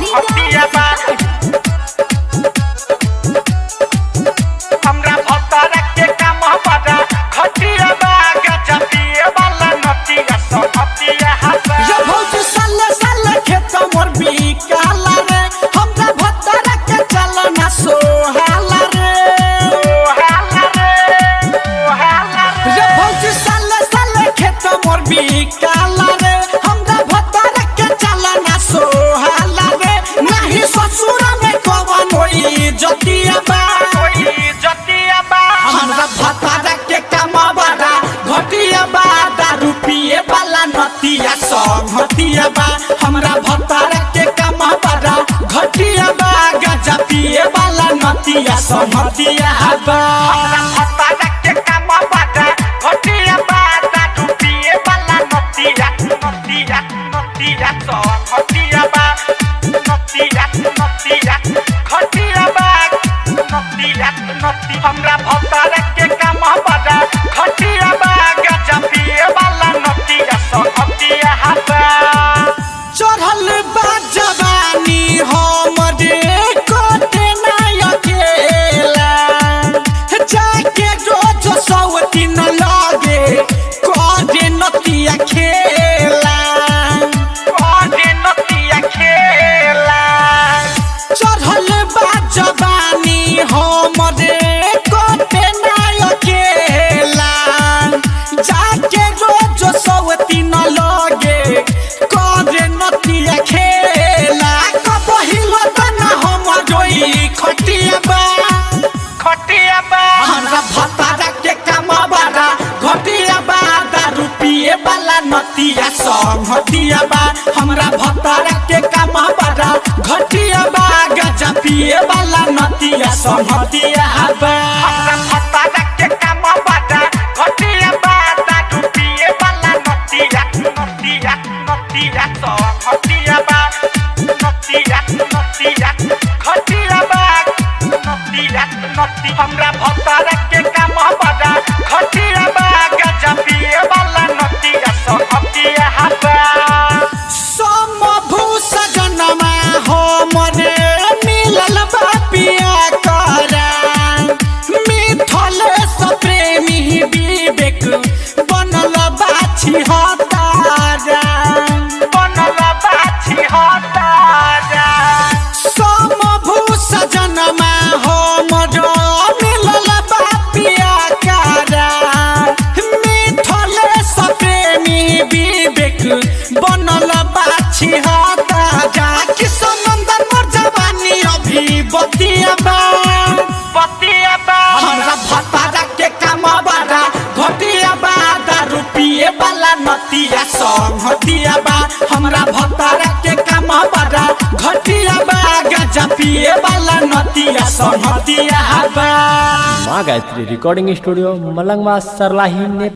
घटिया बा हमरा भतारा के काम बड़ा घटिया बा गजा पिए वाला नतिया समतिया बा हमरा भतारा के काम बड़ा घटिया बा दारू पिए वाला नतिया नतिया नतिया समतिया बा नतिया नतिया घटिया बा नतिया नति हमरा भतारा के काम बड़ा घटिया बा गजा पिए वाला नतिया समतिया बा चढ़ल बा जवानी हमरे कोटे ना अकेला जाके रोज सौती न लागे कोटे नतिया खेला कोटे नतिया खेला चढ़ल बा जवानी हमरे कोटे ना अकेला जाके रोज सौती न लागे कोटे नतिया खेला कबहिलो तना हम जोई खटिया बा हमरा भतारा के काम बड़ा घटिया बा दारू पिए वाला नतिया संगतिया बा हमरा भतारा के काम बड़ा घटिया बा गजा पिए वाला नतिया संगतिया बा हमरा भतारा के काम बड़ा घटिया बा दारू पिए वाला नतिया नतिया नतिया संगतिया बा नतिया नतिया घटिया बा नतिया नति हमरा भतारा के काम बड़ा घटिया बा गजा पिए वाला नतिया संगतिया बा समभूष जनमा हमरे मिलल बा पिया करा मिथलेश प्रेमी विवेक बनल बाछी हतारा बनल बाछी हतारा समभूष जनमा हमरो मिलल बा पिया करा मिथलेश प्रेमी विवेक बनल बाछी हतारा किशनंदन मोर जवानी अभी बतिया बा हमरा भतारा के काम बड़ा घटिया बा दारू पिए वाला नतिया संगतिया बा हमरा भतारा के काम बड़ा घटिया बा गजा पिए वाला नतिया संगतिया बा। माँ गायत्री रिकॉर्डिंग स्टूडियो मलंगवा सरलाही ने